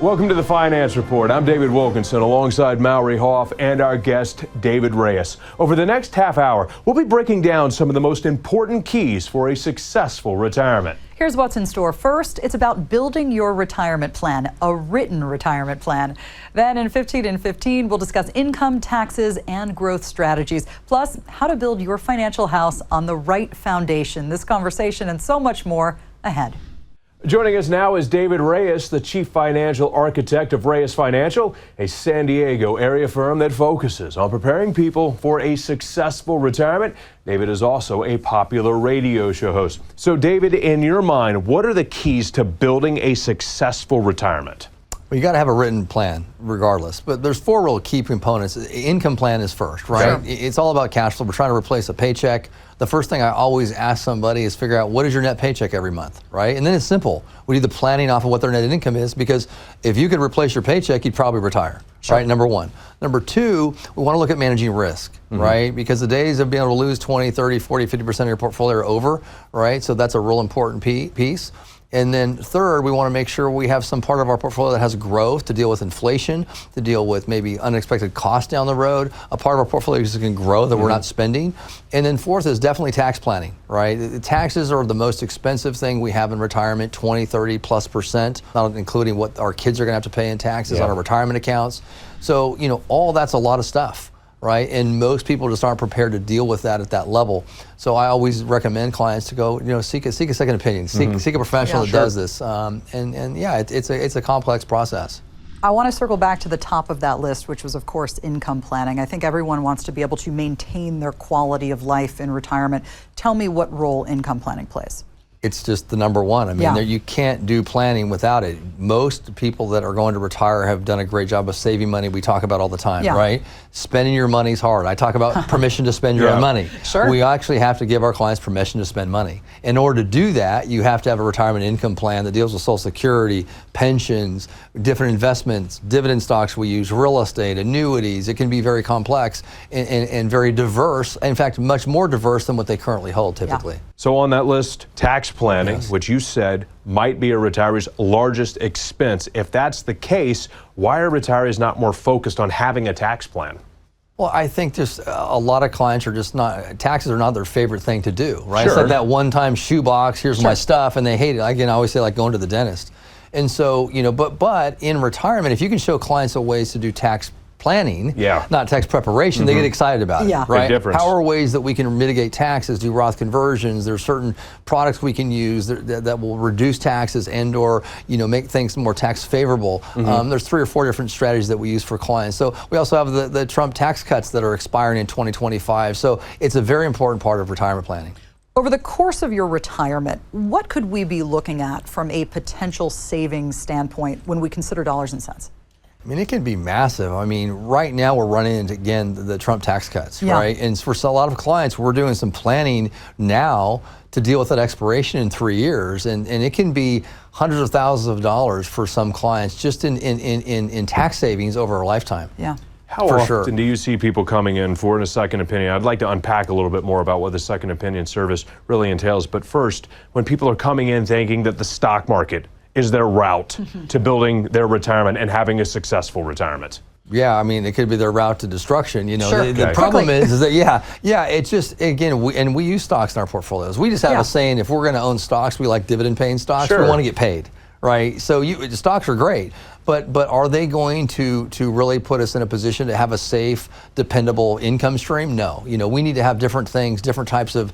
Welcome to the Finance Report. I'm David Wilkinson alongside Mallory Hoff and our guest, David Reyes. Over the next half hour, we'll be breaking down some of the most important keys for a successful retirement. Here's what's in store. First, it's about building your retirement plan, a written retirement plan. Then in 15 and 15, we'll discuss income, taxes, and growth strategies, plus how to build your financial house on the right foundation. This conversation and so much more ahead. Joining us now is David Reyes, the Chief Financial Architect of Reyes Financial, a San Diego area firm that focuses on preparing people for a successful retirement. David is also a popular radio show host. So David, in your mind, what are the keys to building a successful retirement? Well, you got to have a written plan regardless, but there's four real key components. Income plan is first, right? Sure. It's all about cash flow. We're trying to replace a paycheck. The first thing I always ask somebody is figure out what is your net paycheck every month, right? And then it's simple. We do the planning off of what their net income is, because if you could replace your paycheck, you'd probably retire, right? Number one. Number two, we want to look at managing risk, right? Because the days of being able to lose 20, 30, 40, 50% of your portfolio are over, right? So that's a real important piece. And then third, we want to make sure we have some part of our portfolio that has growth to deal with inflation, to deal with maybe unexpected costs down the road. A part of our portfolio is can grow that we're not spending. And then fourth is definitely tax planning, right? The taxes are the most expensive thing we have in retirement, 20, 30+%, not including what our kids are going to have to pay in taxes on our retirement accounts. So, you know, all that's a lot of stuff, right? And most people just aren't prepared to deal with that at that level. So I always recommend clients to go, you know, seek a second opinion, seek a professional that does this. And yeah, it's a complex process. I want to circle back to the top of that list, which was, of course, income planning. I think everyone wants to be able to maintain their quality of life in retirement. Tell me what role income planning plays. It's just the number one. I mean, you can't do planning without it. Most people that are going to retire have done a great job of saving money. We talk about all the time, right? Spending your money is hard. I talk about permission to spend your own money. Sure. We actually have to give our clients permission to spend money. In order to do that, you have to have a retirement income plan that deals with Social Security, pensions, different investments, dividend stocks we use, real estate, annuities. It can be very complex and very diverse. In fact, much more diverse than what they currently hold typically. So on that list, tax planning, which you said might be a retiree's largest expense. If that's the case, why are retirees not more focused on having a tax plan? Well, I think just a lot of clients are just not, taxes are not their favorite thing to do, right? It's like that one-time shoebox, here's my stuff, and they hate it. Again, I always say like going to the dentist. And so, you know, but in retirement, if you can show clients the ways to do tax planning, not tax preparation, they get excited about it, right? How are ways that we can mitigate taxes, do Roth conversions? There's certain products we can use that will reduce taxes and or, you know, make things more tax favorable. There's 3 or 4 different strategies that we use for clients. So we also have the Trump tax cuts that are expiring in 2025. So it's a very important part of retirement planning. Over the course of your retirement, what could we be looking at from a potential savings standpoint when we consider dollars and cents? I mean, it can be massive. I mean, right now we're running into, again, the Trump tax cuts, right? And for a lot of clients, we're doing some planning now to deal with that expiration in 3 years. And it can be hundreds of thousands of dollars for some clients just in tax savings over a lifetime. How often do you see people coming in for a second opinion? I'd like to unpack a little bit more about what the second opinion service really entails. But first, when people are coming in thinking that the stock market is their route to building their retirement and having a successful retirement. Yeah, I mean, it could be their route to destruction. You know, the problem is that, it's just, again, we use stocks in our portfolios. We just have a saying, if we're going to own stocks, we like dividend paying stocks, we want to get paid, right? So stocks are great, but are they going to really put us in a position to have a safe, dependable income stream? No. You know, we need to have different things, different types of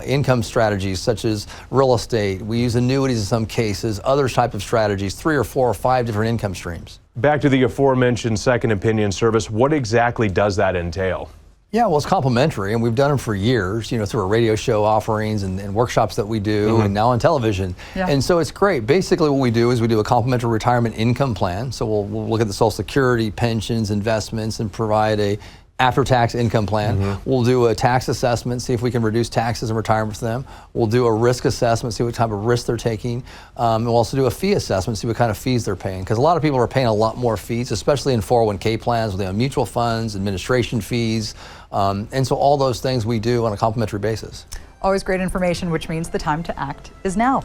income strategies, such as real estate. We use annuities in some cases, other type of strategies, 3 or 4 or 5 different income streams. Back to the aforementioned second opinion service, what exactly does that entail? Yeah, well, it's complimentary, and we've done them for years, you know, through our radio show offerings and workshops that we do, and now on television. And so it's great. Basically, what we do is we do a complimentary retirement income plan. So we'll look at the Social Security, pensions, investments, and provide a after-tax income plan. We'll do a tax assessment, see if we can reduce taxes in retirement for them. We'll do a risk assessment, see what type of risk they're taking. And we'll also do a fee assessment, see what kind of fees they're paying. Because a lot of people are paying a lot more fees, especially in 401k plans with mutual funds, administration fees. And so all those things we do on a complimentary basis. Always great information, which means the time to act is now.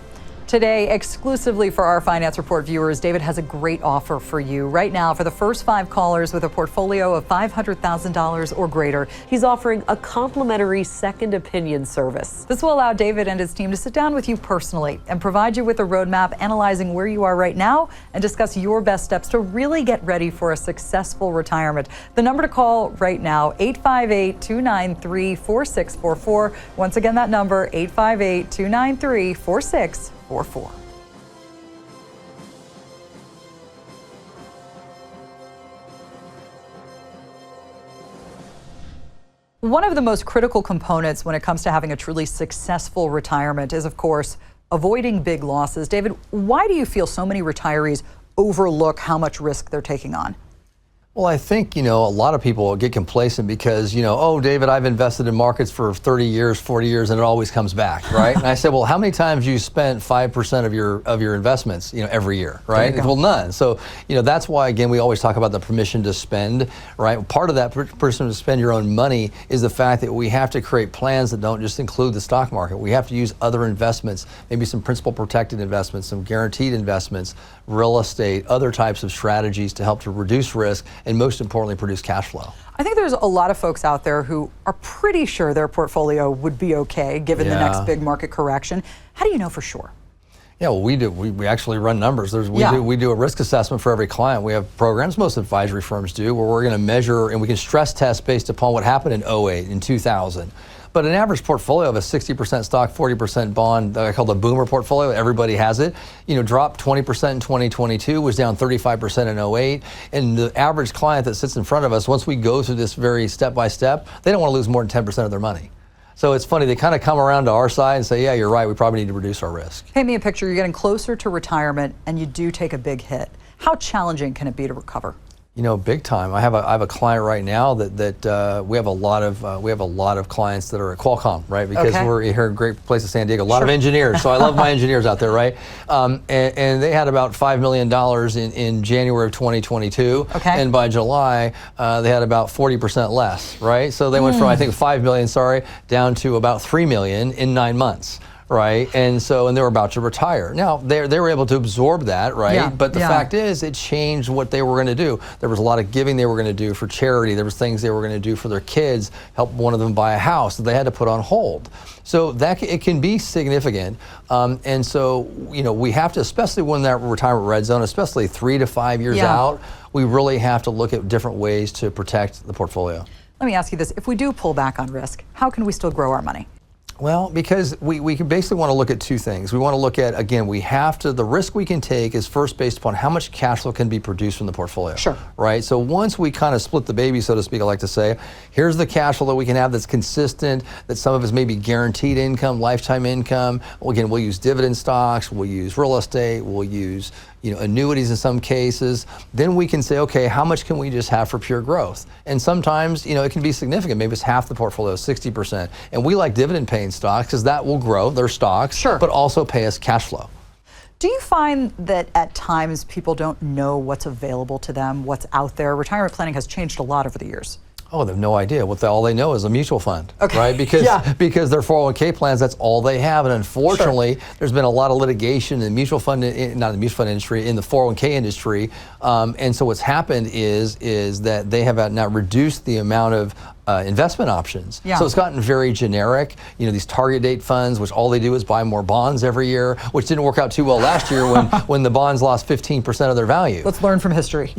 Today, exclusively for our Finance Report viewers, David has a great offer for you. Right now, for the first 5 callers with a portfolio of $500,000 or greater, he's offering a complimentary second opinion service. This will allow David and his team to sit down with you personally and provide you with a roadmap analyzing where you are right now and discuss your best steps to really get ready for a successful retirement. The number to call right now, 858-293-4644. Once again, that number, 858-293-4644. One of the most critical components when it comes to having a truly successful retirement is, of course, avoiding big losses. David, why do you feel so many retirees overlook how much risk they're taking on? Well, I think, a lot of people get complacent because, oh, David, I've invested in markets for 30 years, 40 years, and it always comes back, right? And I said, well, how many times you spent 5% of your investments, every year, right? Well, none. So, that's why, again, we always talk about the permission to spend, right? Part of that permission to spend your own money is the fact that we have to create plans that don't just include the stock market. We have to use other investments, maybe some principal protected investments, some guaranteed investments, real estate, other types of strategies to help to reduce risk and most importantly, produce cash flow. I think there's a lot of folks out there who are pretty sure their portfolio would be okay given the next big market correction. How do you know for sure? Yeah, well, we do. We actually run numbers. We do a risk assessment for every client. We have programs, most advisory firms do, where we're going to measure and we can stress test based upon what happened in 08 and 2000. But an average portfolio of a 60% stock, 40% bond, I call the boomer portfolio, everybody has it, dropped 20% in 2022, was down 35% in 08. And the average client that sits in front of us, once we go through this very step-by-step, they don't want to lose more than 10% of their money. So it's funny, they kind of come around to our side and say, yeah, you're right, we probably need to reduce our risk. Paint me a picture, you're getting closer to retirement and you do take a big hit. How challenging can it be to recover? Big time. I have a client right now that we have a lot of clients that are at Qualcomm, right? Because we're here in a great place in San Diego. A lot of engineers, so I love my engineers out there, right? And they had about $5 million in January of 2022, and by July they had about 40% less, right? So they went from I think $5 million, down to about $3 million in 9 months. Right, and they were about to retire. Now they were able to absorb that, right? Yeah, but the fact is, it changed what they were going to do. There was a lot of giving they were going to do for charity. There was things they were going to do for their kids, help one of them buy a house that they had to put on hold. So that it can be significant, and so we have to, especially when that retirement red zone, especially 3 to 5 years out, we really have to look at different ways to protect the portfolio. Let me ask you this: if we do pull back on risk, how can we still grow our money? Well, because we can basically want to look at 2 things. We want to look at, again, the risk we can take is first based upon how much cash flow can be produced from the portfolio. Sure. Right? So once we kind of split the baby, so to speak, I like to say, here's the cash flow that we can have that's consistent, that some of us may be guaranteed income, lifetime income. Again, we'll use dividend stocks, we'll use real estate, we'll use annuities in some cases. Then we can say, okay, how much can we just have for pure growth? And sometimes, it can be significant. Maybe it's half the portfolio, 60%. And we like dividend paying stocks because that will grow their stocks, but also pay us cash flow. Do you find that at times people don't know what's available to them, what's out there? Retirement planning has changed a lot over the years. Oh, they have no idea. All they know is a mutual fund, right? Because their 401k plans, that's all they have. And unfortunately, there's been a lot of litigation in the mutual fund, not in the mutual fund industry, in the 401k industry. And so what's happened is that they have now reduced the amount of investment options. So it's gotten very generic. These target date funds, which all they do is buy more bonds every year, which didn't work out too well last year when the bonds lost 15% of their value. Let's learn from history.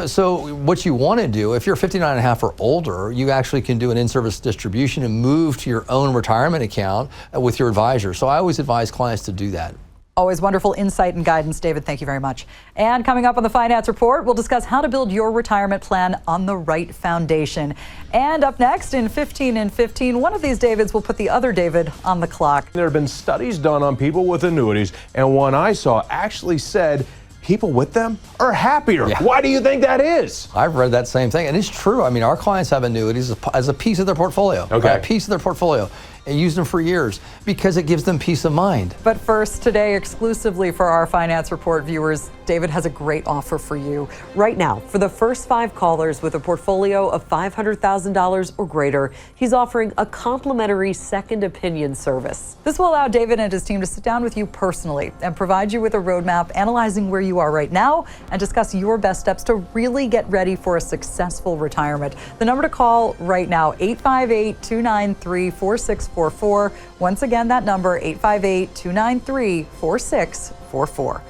So what you want to do, if you're 59 and a half or older, you actually can do an in-service distribution and move to your own retirement account with your advisor. So I always advise clients to do that. Always wonderful insight and guidance, David. Thank you very much. And coming up on the Finance Report, we'll discuss how to build your retirement plan on the right foundation. And up next in 15 in 15, one of these Davids will put the other David on the clock. There have been studies done on people with annuities, and one I saw actually said people with them are happier. Why do you think that is? I've read that same thing, and it's true. I mean, our clients have annuities as a piece of their portfolio. A piece of their portfolio. and use them for years because it gives them peace of mind. But first, today, exclusively for our Finance Report viewers, David has a great offer for you. Right now, for the first 5 callers with a portfolio of $500,000 or greater, he's offering a complimentary second opinion service. This will allow David and his team to sit down with you personally and provide you with a roadmap analyzing where you are right now and discuss your best steps to really get ready for a successful retirement. The number to call right now, 858-293-4644. Once again, that number, 858-293-4644.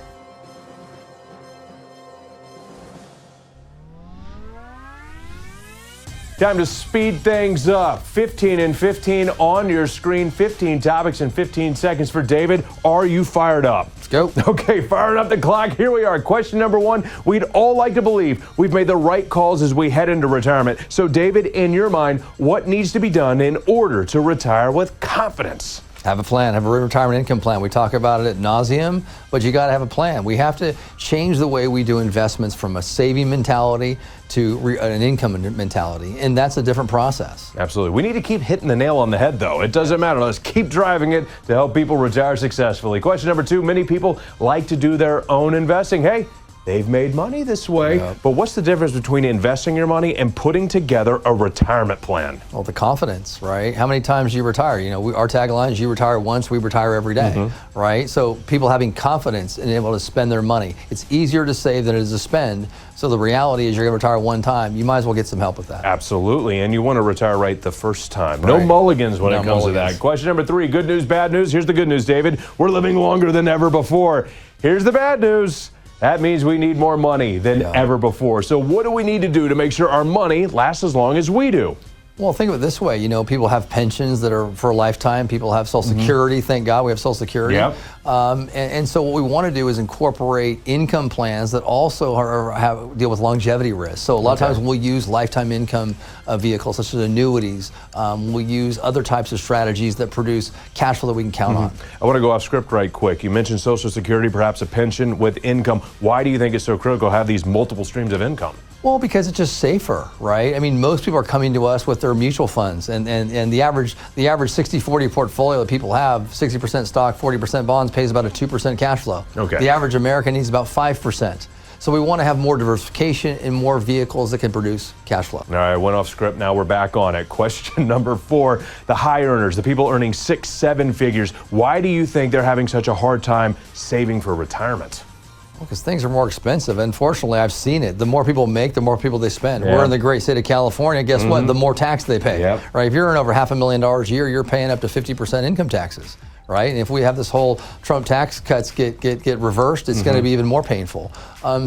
Time to speed things up. 15 and 15 on your screen. 15 topics in 15 seconds for David. Are you fired up? Let's go. Okay, firing up the clock. Here we are. Question number 1. We'd all like to believe we've made the right calls as we head into retirement. So, David, in your mind, what needs to be done in order to retire with confidence? Have a plan, have a retirement income plan. We talk about it ad nauseum, but you got to have a plan. We have to change the way we do investments from a saving mentality to an income mentality, and that's a different process. Absolutely. We need to keep hitting the nail on the head, though. It doesn't matter. Let's keep driving it to help people retire successfully. Question number 2, many people like to do their own investing. Hey, they've made money this way, but what's the difference between investing your money and putting together a retirement plan? Well, the confidence, right? How many times do you retire? You know, our tagline is you retire once, we retire every day, right? So people having confidence and able to spend their money. It's easier to save than it is to spend. So the reality is you're going to retire one time. You might as well get some help with that. Absolutely, and you want to retire right the first time. No mulligans when it comes to that. Question number 3, good news, bad news. Here's the good news, David. We're living longer than ever before. Here's the bad news. That means we need more money than ever before. So what do we need to do to make sure our money lasts as long as we do? Well, think of it this way. You know, people have pensions that are for a lifetime. People have Social Security. Thank God we have Social Security. And so what we want to do is incorporate income plans that also deal with longevity risk. So a lot of times we'll use lifetime income vehicles such as annuities. We'll use other types of strategies that produce cash flow that we can count on. I want to go off script right quick. You mentioned Social Security, perhaps a pension with income. Why do you think it's so critical to have these multiple streams of income? Well, because it's just safer, right? I mean, most people are coming to us with their mutual funds, and the average 60-40 portfolio that people have, 60% stock, 40% bonds, pays about a 2% cash flow. The average American needs about 5%. So we want to have more diversification and more vehicles that can produce cash flow. All right, went off script. Now we're back on it. Question number 4, the high earners, the people earning 6-7 figures. Why do you think they're having such a hard time saving for retirement? Because things are more expensive. Unfortunately, I've seen it. The more people make, the more people they spend. We're in the great state of California. Guess what? The more tax they pay. Right? If you're earning over $500,000 a year, you're paying up to 50% income taxes. Right? And if we have this whole Trump tax cuts get reversed, it's going to be even more painful.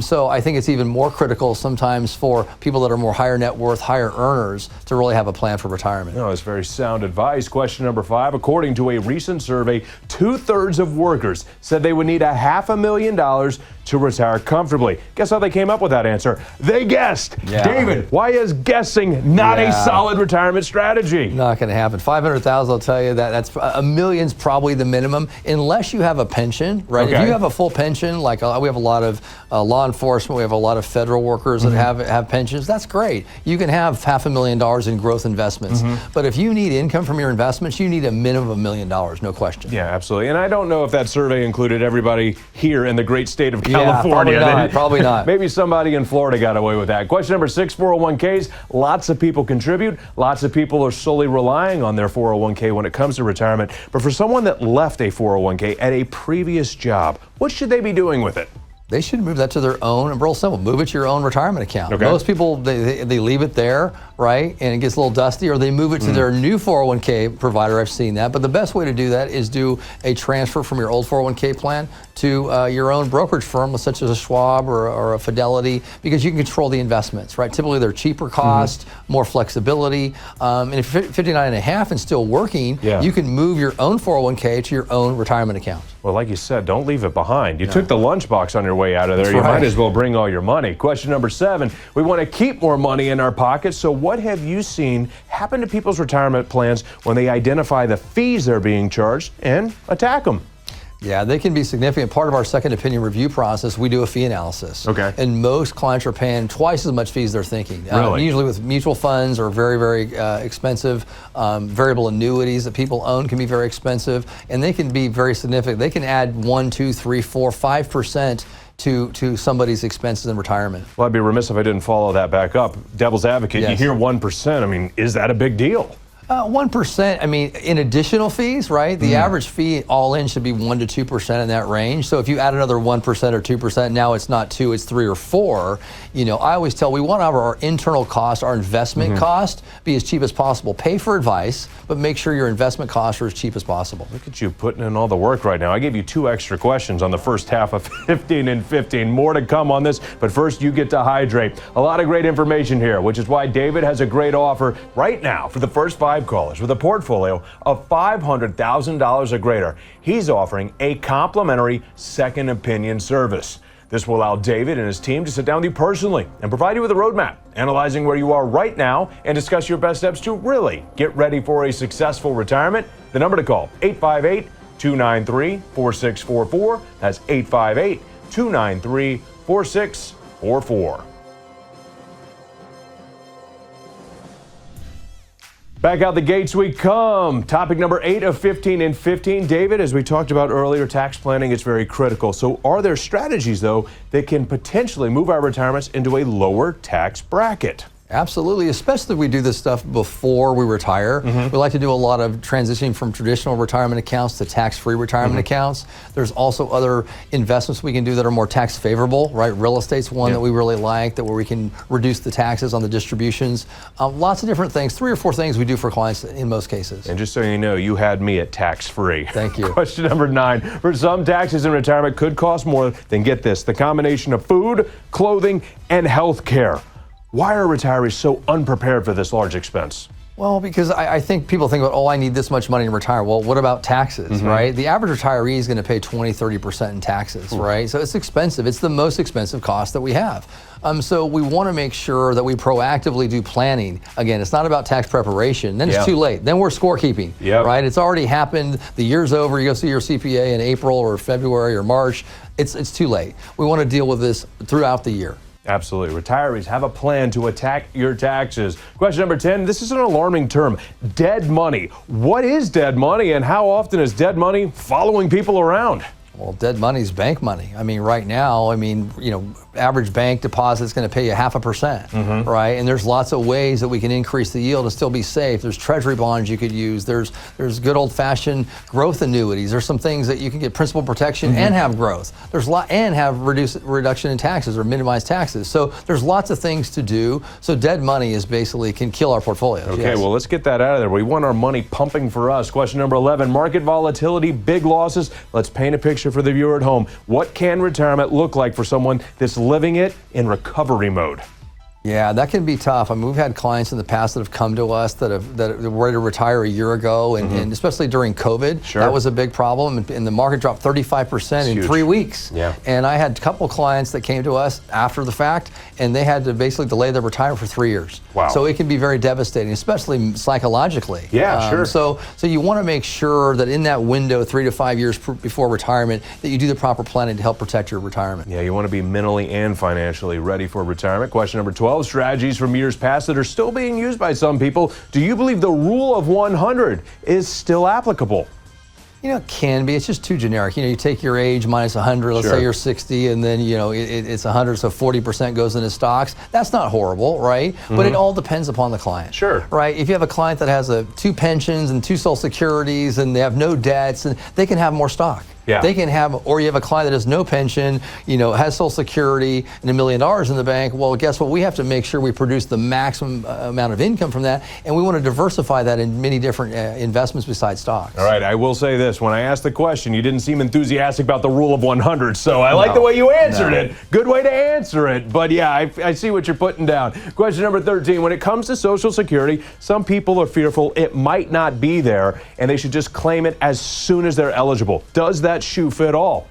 So I think it's even more critical sometimes for people that are more higher net worth, higher earners to really have a plan for retirement. No, it's very sound advice. Question number 5, according to a recent survey, 2/3 of workers said they would need $500,000 to retire comfortably. Guess how they came up with that answer? They guessed. David, why is guessing not a solid retirement strategy? Not going to happen. 500,000, I'll tell you that's a million's probably the minimum, unless you have a pension, right? If you have a full pension, like we have a lot of law enforcement, we have a lot of federal workers that have pensions. That's great. You can have $500,000 in growth investments, but if you need income from your investments, you need a minimum of $1 million, no question. Yeah, absolutely. And I don't know if that survey included everybody here in the great state of California. Probably not. Maybe somebody in Florida got away with that. Question number 6, 401ks. Lots of people contribute. Lots of people are solely relying on their 401k when it comes to retirement. But for someone that left a 401k at a previous job, what should they be doing with it? They should move that to their own, and real simple, move it to your own retirement account. Most people, they leave it there, right, and it gets a little dusty, or they move it to their new 401k provider. I've seen that. But the best way to do that is do a transfer from your old 401k plan to your own brokerage firm, such as a Schwab or a Fidelity, because you can control the investments, right? Typically, they're cheaper cost, more flexibility. And if you're 59 and a half and still working, you can move your own 401k to your own retirement account. Well, like you said, don't leave it behind. You took the lunchbox on your way out of there. You might as well bring all your money. Question number 7, we want to keep more money in our pockets. So what have you seen happen to people's retirement plans when they identify the fees they're being charged and attack them? Yeah, they can be significant. Part of our second opinion review process, we do a fee analysis. Okay. And most clients are paying twice as much fees they're thinking. Really? Usually with mutual funds or very, very expensive variable annuities that people own can be very expensive, and they can be very significant. They can add 1, 2, 3, 4, 5% to somebody's expenses in retirement. Well, I'd be remiss if I didn't follow that back up. Devil's advocate, Yes. you hear 1%. I mean, is that a big deal? 1%, I mean, in additional fees, right? The average fee all in should be 1 to 2% in that range. So if you add another 1% or 2%, now it's not 2, it's 3 or 4. You know, I always tell, we want to have our internal cost, our investment cost, be as cheap as possible. Pay for advice, but make sure your investment costs are as cheap as possible. Look at you putting in all the work right now. I gave you 2 extra questions on the first half of 15 and 15. More to come on this, but first you get to hydrate. A lot of great information here, which is why David has a great offer right now for the first 5 callers with a portfolio of $500,000 or greater. He's offering a complimentary second opinion service. This will allow David and his team to sit down with you personally and provide you with a roadmap, analyzing where you are right now and discuss your best steps to really get ready for a successful retirement. The number to call, 858-293-4644. That's 858-293-4644. Back out the gates we come. Topic number 8 of 15 and 15. David, as we talked about earlier, tax planning is very critical. So are there strategies, though, that can potentially move our retirements into a lower tax bracket? Absolutely, especially if we do this stuff before we retire. We like to do a lot of transitioning from traditional retirement accounts to tax-free retirement accounts. There's also other investments we can do that are more tax favorable, right? Real estate's one that we really like, where we can reduce the taxes on the distributions. Lots of different things, 3 or 4 things we do for clients in most cases. And just so you know, you had me at tax-free. Thank you. Question number 9. For some, taxes in retirement could cost more than, get this, the combination of food, clothing, and health care. Why are retirees so unprepared for this large expense? Well, because I think people think about, oh, I need this much money to retire. Well, what about taxes, right? The average retiree is going to pay 20, 30% in taxes, right? So it's expensive. It's the most expensive cost that we have. So we want to make sure that we proactively do planning. Again, it's not about tax preparation. Then it's too late. Then we're scorekeeping, right? It's already happened. The year's over. You go see your CPA in April or February or March. It's too late. We want to deal with this throughout the year. Absolutely. Retirees, have a plan to attack your taxes. Question number 10. This is an alarming term, dead money. What is dead money, and how often is dead money following people around? Well, dead money is bank money. I mean, right now, average bank deposit is going to pay you 0.5%, right? And there's lots of ways that we can increase the yield and still be safe. There's treasury bonds you could use. There's good old-fashioned growth annuities. There's some things that you can get principal protection and have growth. There's and have reduction in taxes or minimize taxes. So there's lots of things to do. So dead money is basically can kill our portfolios. Okay, well, let's get that out of there. We want our money pumping for us. Question number 11, market volatility, big losses. Let's paint a picture for the viewer at home. What can retirement look like for someone that's living it in recovery mode? Yeah, that can be tough. I mean, we've had clients in the past that have come to us that were ready to retire a year ago, and especially during COVID, that was a big problem. And the market dropped 35% in 3 weeks. Yeah. And I had a couple clients that came to us after the fact, and they had to basically delay their retirement for 3 years. Wow. So it can be very devastating, especially psychologically. Yeah, sure. So you want to make sure that in that window, 3 to 5 years before retirement, that you do the proper planning to help protect your retirement. Yeah, you want to be mentally and financially ready for retirement. Question number 12, strategies from years past that are still being used by some people. Do you believe the rule of 100 is still applicable? You know, it can be. It's just too generic. You take your age minus 100, let's say you're 60, and then, it's 100, so 40% goes into stocks. That's not horrible, right? But it all depends upon the client. Sure. Right? If you have a client that has 2 pensions and 2 Social Securities and they have no debts, and they can have more stock. Yeah. They can have, or you have a client that has no pension, has Social Security and $1 million in the bank. Well, guess what? We have to make sure we produce the maximum amount of income from that, and we want to diversify that in many different investments besides stocks. All right, I will say this. When I asked the question, you didn't seem enthusiastic about the rule of 100, so I like the way you answered it. Good way to answer it. But yeah, I see what you're putting down. Question number 13. When it comes to Social Security, some people are fearful it might not be there, and they should just claim it as soon as they're eligible. Does that shoe fit all?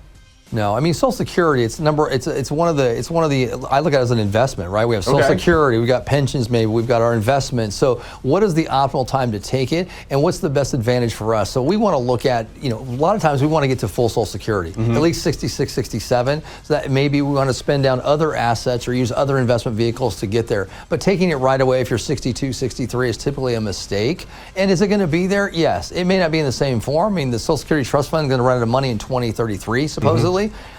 No, I mean Social Security. It's one of the. I look at it as an investment, right? We have Social Security, we got pensions, maybe we've got our investments. So what is the optimal time to take it, and what's the best advantage for us? So we want to look at, a lot of times we want to get to full Social Security, at least 66, 67. So that maybe we want to spend down other assets or use other investment vehicles to get there. But taking it right away if you're 62, 63 is typically a mistake. And is it going to be there? Yes. It may not be in the same form. I mean, the Social Security Trust Fund is going to run out of money in 2033, supposedly.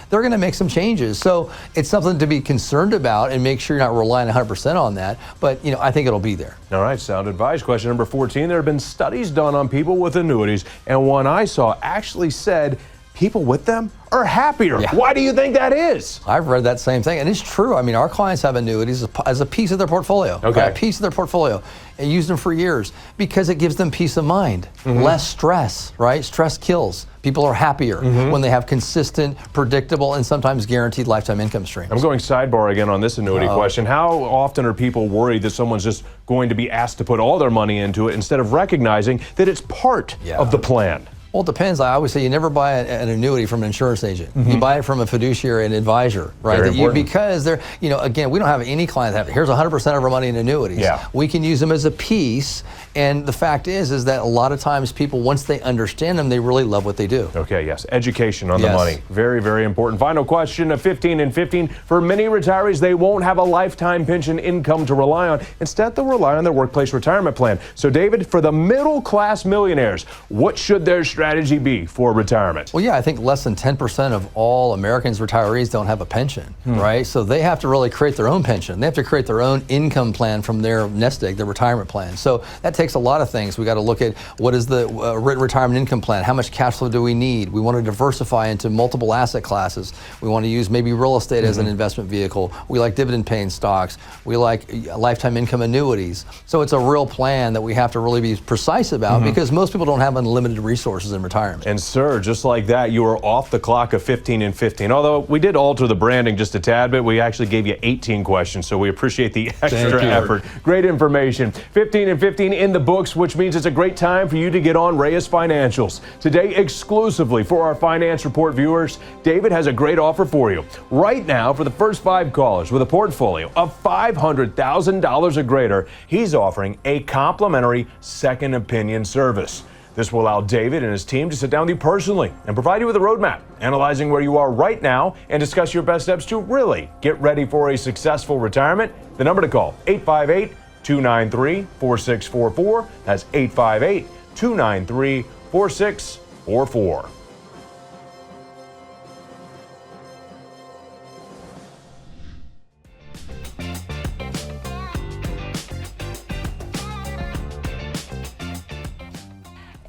They're going to make some changes. So it's something to be concerned about and make sure you're not relying 100% on that. But, I think it'll be there. All right, sound advice. Question number 14. There have been studies done on people with annuities, and one I saw actually said people with them are happier. Yeah. Why do you think that is? I've read that same thing, and it's true. I mean, our clients have annuities as a piece of their portfolio. Okay. A piece of their portfolio, and use them for years because it gives them peace of mind, less stress, right? Stress kills. People are happier when they have consistent, predictable, and sometimes guaranteed lifetime income streams. I'm going sidebar again on this annuity question. How often are people worried that someone's just going to be asked to put all their money into it instead of recognizing that it's part of the plan? Well, it depends. I always say you never buy an annuity from an insurance agent. You buy it from a fiduciary and advisor, right? Very important. Because they're, again, we don't have any client that here's 100% of our money in annuities. Yeah. We can use them as a piece, and the fact is that a lot of times people, once they understand them, they really love what they do. Okay, yes. Education on the money. Very, very important. Final question of 15 and 15. For many retirees, they won't have a lifetime pension income to rely on. Instead, they'll rely on their workplace retirement plan. So, David, for the middle-class millionaires, what should their strategy be for retirement? Well, yeah, I think less than 10% of all Americans retirees don't have a pension, right? So they have to really create their own pension. They have to create their own income plan from their nest egg, their retirement plan. So that takes a lot of things. We got to look at what is the written retirement income plan? How much cash flow do we need? We want to diversify into multiple asset classes. We want to use maybe real estate as an investment vehicle. We like dividend paying stocks. We like lifetime income annuities. So it's a real plan that we have to really be precise about because most people don't have unlimited resources in retirement. And sir, just like that, you are off the clock of 15 and 15. Although we did alter the branding just a tad bit, we actually gave you 18 questions, so we appreciate the extra effort. Great information. 15 and 15 in the books, which means it's a great time for you to get on Reyes Financials. Today, exclusively for our Finance Report viewers, David has a great offer for you. Right now, for the first 5 callers with a portfolio of $500,000 or greater, he's offering a complimentary second opinion service. This will allow David and his team to sit down with you personally and provide you with a roadmap, analyzing where you are right now and discuss your best steps to really get ready for a successful retirement. The number to call, 858-293-4644. That's 858-293-4644.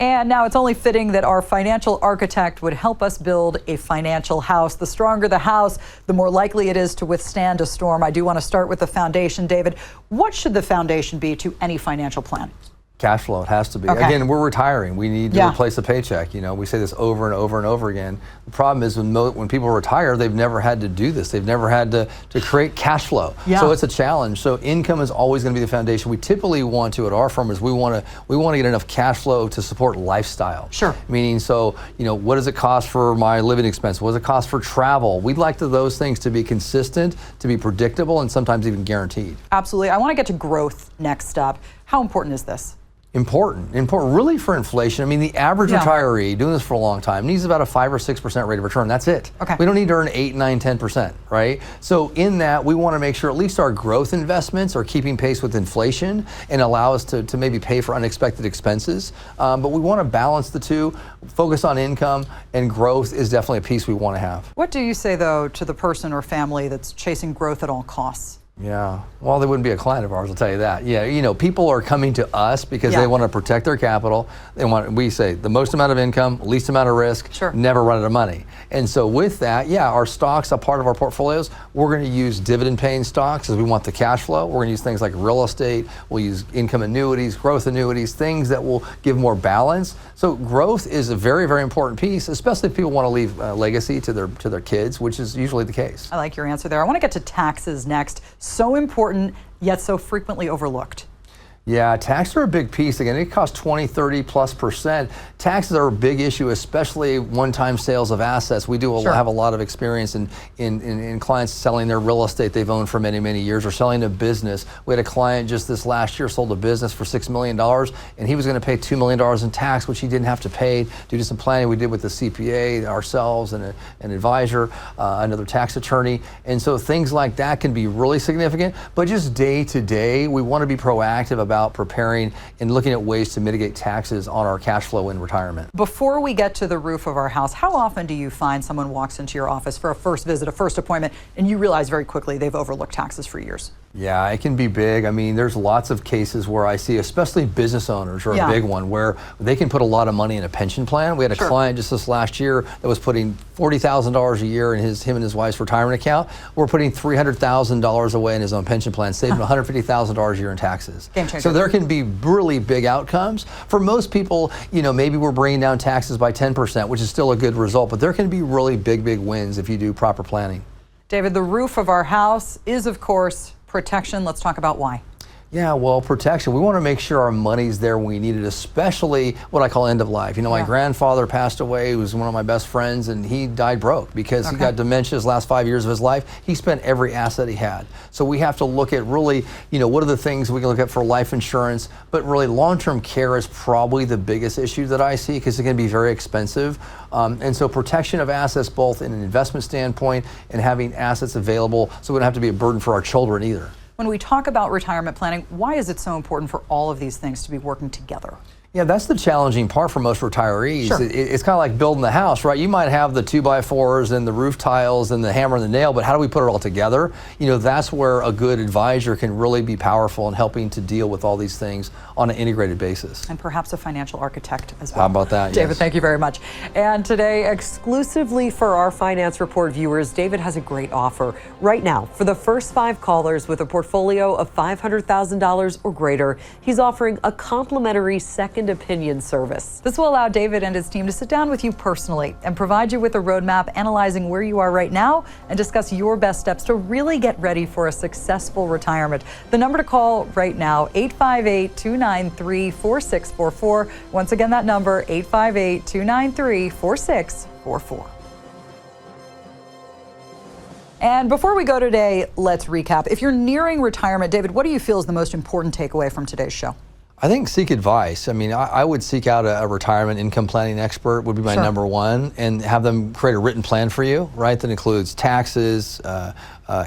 And now it's only fitting that our financial architect would help us build a financial house. The stronger the house, the more likely it is to withstand a storm. I do want to start with the foundation. David, what should the foundation be to any financial plan? Cash flow, it has to be. Okay. Again, we're retiring. We need to replace a paycheck. We say this over and over and over again. The problem is when people retire, they've never had to do this. They've never had to create cash flow. So it's a challenge. So income is always going to be the foundation. We typically want to, at our firm, is we want to get enough cash flow to support lifestyle. Sure. Meaning, what does it cost for my living expense? What does it cost for travel? We'd like those things to be consistent, to be predictable, and sometimes even guaranteed. Absolutely. I want to get to growth next up. How important is this? Important really for inflation. I mean, the average retiree doing this for a long time needs about a 5 or 6% rate of return. That's it. Okay. We don't need to earn 8, 9, 10%, right? So in that, we want to make sure at least our growth investments are keeping pace with inflation and allow us to maybe pay for unexpected expenses. But we want to balance the two, focus on income, and growth is definitely a piece we want to have. What do you say, though, to the person or family that's chasing growth at all costs? Yeah, well, they wouldn't be a client of ours, I'll tell you that. Yeah, people are coming to us because they want to protect their capital. We say the most amount of income, least amount of risk, never run out of money. And so with that, our stocks, a part of our portfolios, we're going to use dividend paying stocks as we want the cash flow. We're going to use things like real estate. We'll use income annuities, growth annuities, things that will give more balance. So growth is a very, very important piece, especially if people want to leave a legacy to their kids, which is usually the case. I like your answer there. I want to get to taxes next. So important, yet so frequently overlooked. Yeah, taxes are a big piece. Again, it costs 20, 30+%. Taxes are a big issue, especially one-time sales of assets. We do have a lot of experience in clients selling their real estate they've owned for many, many years, or selling a business. We had a client just this last year sold a business for $6 million, and he was going to pay $2 million in tax, which he didn't have to pay due to some planning we did with the CPA, ourselves, and an advisor, another tax attorney. And so things like that can be really significant, but just day to day, we want to be proactive about preparing and looking at ways to mitigate taxes on our cash flow in retirement. Before we get to the roof of our house, how often do you find someone walks into your office for a first visit, a first appointment, and you realize very quickly they've overlooked taxes for years? Yeah, it can be big. I mean, there's lots of cases where I see, especially business owners are a big one, where they can put a lot of money in a pension plan. We had a client just this last year that was putting $40,000 a year in him and his wife's retirement account. We're putting $300,000 away in his own pension plan, saving $150,000 a year in taxes. Game changer. So there can be really big outcomes. For most people, maybe we're bringing down taxes by 10%, which is still a good result, but there can be really big, big wins if you do proper planning. David, the roof of our house is, of course, protection. Let's talk about why. Yeah, well, protection. We want to make sure our money's there when we need it, especially what I call end of life. My grandfather passed away. He was one of my best friends, and he died broke because he got dementia his last 5 years of his life. He spent every asset he had. So we have to look at really, what are the things we can look at for life insurance, but really long-term care is probably the biggest issue that I see because it can be very expensive. And so protection of assets, both in an investment standpoint and having assets available so we don't have to be a burden for our children either. When we talk about retirement planning, why is it so important for all of these things to be working together? Yeah, that's the challenging part for most retirees. Sure. It's kind of like building the house, right? You might have the 2x4s and the roof tiles and the hammer and the nail, but how do we put it all together? That's where a good advisor can really be powerful in helping to deal with all these things on an integrated basis. And perhaps a financial architect as well. How about that? David, yes. Thank you very much. And today, exclusively for our Finance Report viewers, David has a great offer. Right now, for the first 5 callers with a portfolio of $500,000 or greater, he's offering a complimentary second opinion service. This will allow David and his team to sit down with you personally and provide you with a roadmap analyzing where you are right now and discuss your best steps to really get ready for a successful retirement. The number to call right now, 858-293-4644. Once again, that number, 858-293-4644. And before we go today, let's recap. If you're nearing retirement, David, what do you feel is the most important takeaway from today's show? I think seek advice. I mean, I would seek out a retirement income planning expert would be my number one, and have them create a written plan for you, right? That includes taxes,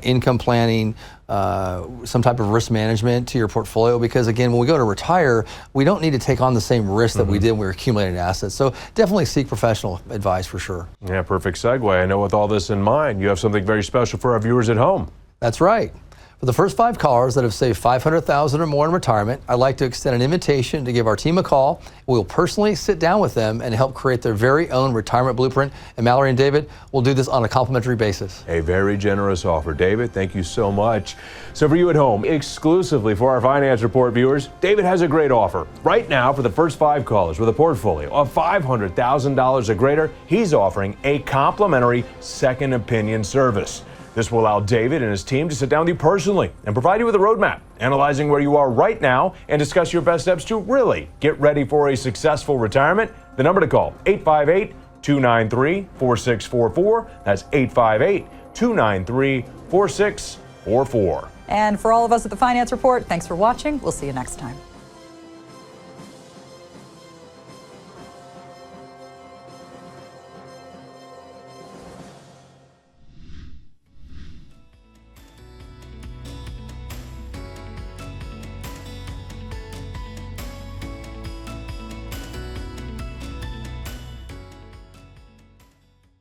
income planning, some type of risk management to your portfolio. Because again, when we go to retire, we don't need to take on the same risk that we did when we were accumulating assets. So definitely seek professional advice for sure. Yeah, perfect segue. I know with all this in mind, you have something very special for our viewers at home. That's right. For the first 5 callers that have saved $500,000 or more in retirement, I'd like to extend an invitation to give our team a call. We'll personally sit down with them and help create their very own retirement blueprint. And Mallory and David will do this on a complimentary basis. A very generous offer. David, thank you so much. So for you at home, exclusively for our Finance Report viewers, David has a great offer. Right now, for the first 5 callers with a portfolio of $500,000 or greater, he's offering a complimentary second opinion service. This will allow David and his team to sit down with you personally and provide you with a roadmap, analyzing where you are right now and discuss your best steps to really get ready for a successful retirement. The number to call, 858-293-4644. That's 858-293-4644. And for all of us at the Finance Report, thanks for watching. We'll see you next time.